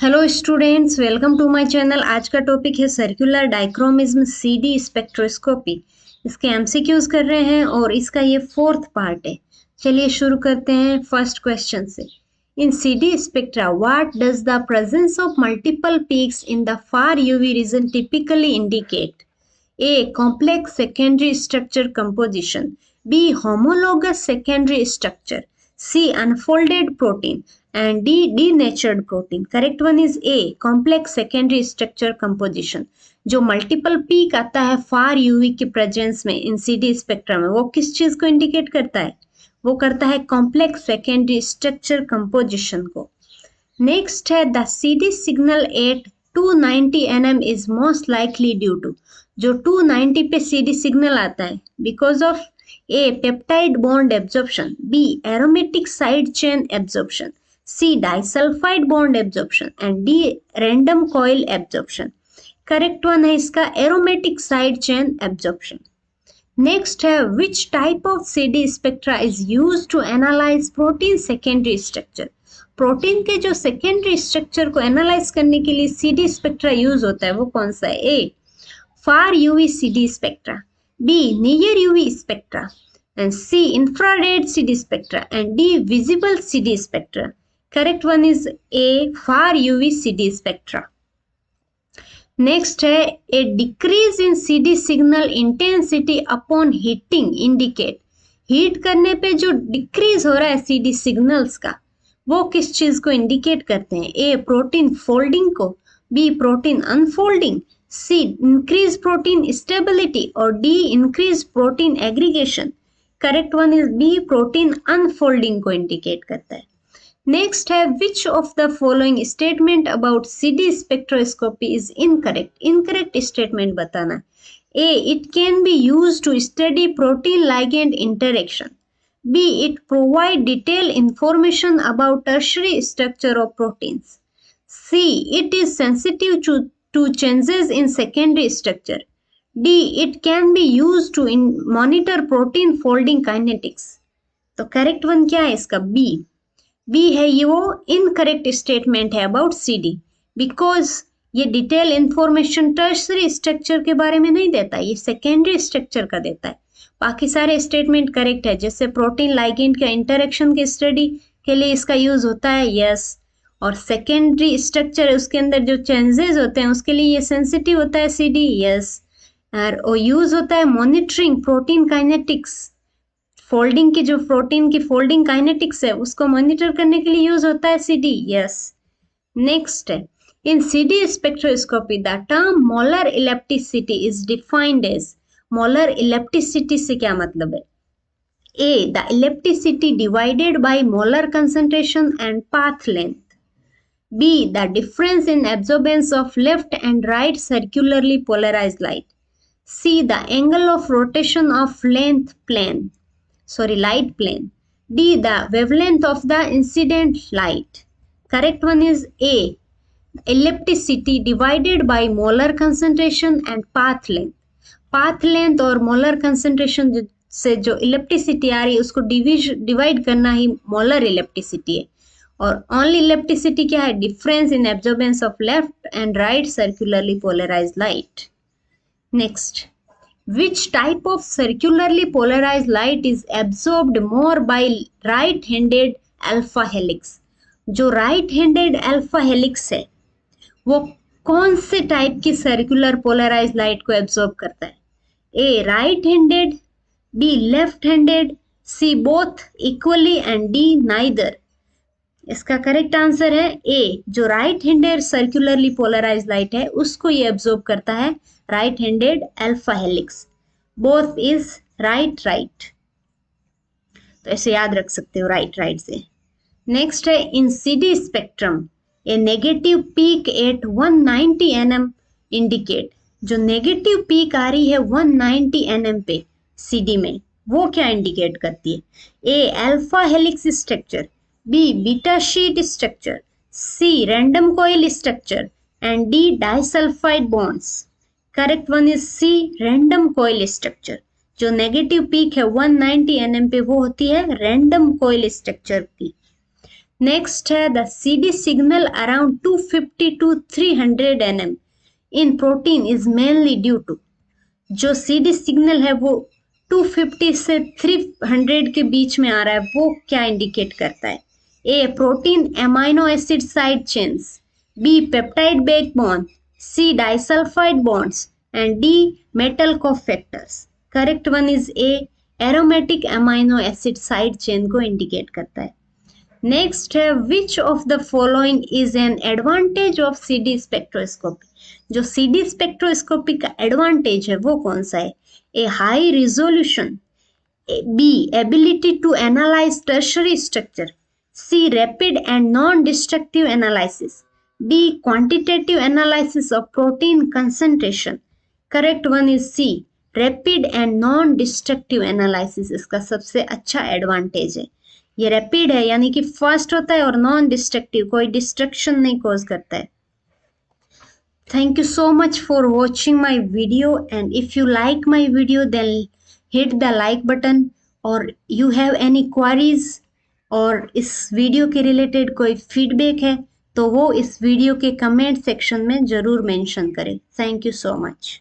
Hello students, welcome to my channel. आज का topic है सर्कुलर डाइक्रोमिज्म सीडी स्पेक्ट्रोस्कोपी। इसके एमसीक्यूज कर रहे हैं और इसका ये फोर्थ पार्ट है। चलिए शुरू करते हैं फर्स्ट क्वेश्चन से। In CD spectra what does the presence of multiple peaks in the far UV region typically indicate? A complex secondary structure composition, B homologous secondary structure, C unfolded protein and D denatured protein. Correct one is A complex secondary structure composition. जो multiple peak आता है फार UV के presence में इन CD spectrum में, वो किस चीज को इंडिकेट करता है? वो करता है कॉम्प्लेक्स सेकेंडरी स्ट्रक्चर कंपोजिशन को। नेक्स्ट है the CD signal at 290 nm is most likely due to. जो 290 पे सीडी सिग्नल आता है because of A. Peptide bond absorption, B. Aromatic side chain absorption, C. Disulfide bond absorption and D. Random coil absorption. Correct one है इसका aromatic side chain absorption. Next है which type of CD spectra is used to analyze protein secondary structure? Protein के जो secondary structure को analyse करने के लिए CD spectra use होता है, वो कौन सा है? A. Far UV CD spectra, B. Near UV spectra, and C. Infrared CD spectra, and D. Visible CD spectra. Correct one is A. Far UV CD spectra. Next है a decrease in CD signal intensity upon heating indicate. Heat करने पे जो decrease हो रहा है CD signals का, वो किस चीज को इंडिकेट करते हैं? A. प्रोटीन फोल्डिंग को, B. Protein unfolding, C. increase protein stability और D. increase protein aggregation. Correct one is B. Protein unfolding को इंडिकेट करता है। नेक्स्ट है which of the following statement about CD spectroscopy is incorrect. Incorrect statement बताना। A. It can be use to study protein ligand interaction, B. It provide detail information about tertiary structure of proteins, C. It is sensitive to changes in secondary structure, D. It can be used to monitor protein folding kinetics. तो correct one क्या है इसका? B. B है ये वो incorrect statement है about CD because ये detail information tertiary structure के बारे में नहीं देता, ये सेकेंडरी स्ट्रक्चर का देता है। बाकी सारे स्टेटमेंट करेक्ट है, जैसे प्रोटीन लाइगेंड का इंटरेक्शन के स्टडी के लिए इसका यूज होता है, यस। और सेकेंडरी स्ट्रक्चर उसके अंदर जो चेंजेस होते हैं उसके लिए ये सेंसिटिव होता है CD, यस। और यूज होता है मॉनिटरिंग प्रोटीन काइनेटिक्स, फोल्डिंग की जो प्रोटीन की फोल्डिंग काइनेटिक्स है उसको मॉनिटर करने के लिए यूज होता है CD, यस। नेक्स्ट है in CD spectroscopy the term molar ellipticity is defined as. Molar ellipticity से क्या मतलब है? A. The ellipticity divided by molar concentration and path length, B. The difference in absorbance of left and right circularly polarized light, C. The angle of rotation of light plane, D. The wavelength of the incident light. Correct one is A. Ellipticity divided by molar concentration and path length. Path length और molar concentration से जो इलेप्टिसिटी आ रही है उसको divide करना ही molar इलेप्टिसिटी है। और only ellipticity क्या है? Difference in absorbance of left and right circularly polarized light. Next, which type of circularly polarized light is absorbed more by right handed alpha helix. जो राइट हैंडेड अल्फा हेलिक्स है वो कौन से type की circular polarized light को absorb करता है? A. Right handed, B. Left handed, C. Both equally and D. Neither. इसका करेक्ट आंसर है A. जो right handed circularly polarized light है उसको ये एब्जॉर्ब करता है right handed alpha helix. Both is right right, तो ऐसे याद रख सकते हो राइट से। नेक्स्ट है in CD spectrum a negative peak at 190 nm indicate. जो नेगेटिव पीक आ रही है 190 nm पे CD में, वो क्या इंडिकेट करती है? A. Alpha helix structure, B. beta sheet structure, C. random coil structure and D. disulfide bonds. Correct one is C. random coil structure. जो नेगेटिव पीक है 190 nm पे वो होती है रैंडम कोइल स्ट्रक्चर की। नेक्स्ट है the CD signal around 250 to 300 nm in protein is mainly due to, जो CD signal है वो 250 से 300 के बीच में आ रहा है, वो क्या इंडिकेट करता है? A protein amino acid side chains, B peptide backbone, C disulphide bonds and D metal cofactors. Correct one is A aromatic amino acid side chain को इंडिकेट करता है। नेक्स्ट है which of the following is an advantage of CD spectroscopy, जो CD spectroscopy का advantage है वो कौन सा है? A high resolution, B ability to analyse tertiary structure, C rapid and non destructive analysis, D quantitative analysis of protein concentration. Correct one is C rapid and non destructive analysis इसका सबसे अच्छा advantage है। ये rapid है यानी कि fast होता है और नॉन डिस्ट्रक्टिव, कोई डिस्ट्रक्शन नहीं कॉज करता है। Thank you so much for watching my video, and if you like my video then hit the like button, और you have any queries और इस वीडियो के रिलेटेड कोई फीडबैक है तो वो इस वीडियो के कमेंट सेक्शन में ज़रूर मेंशन करें। Thank you so much.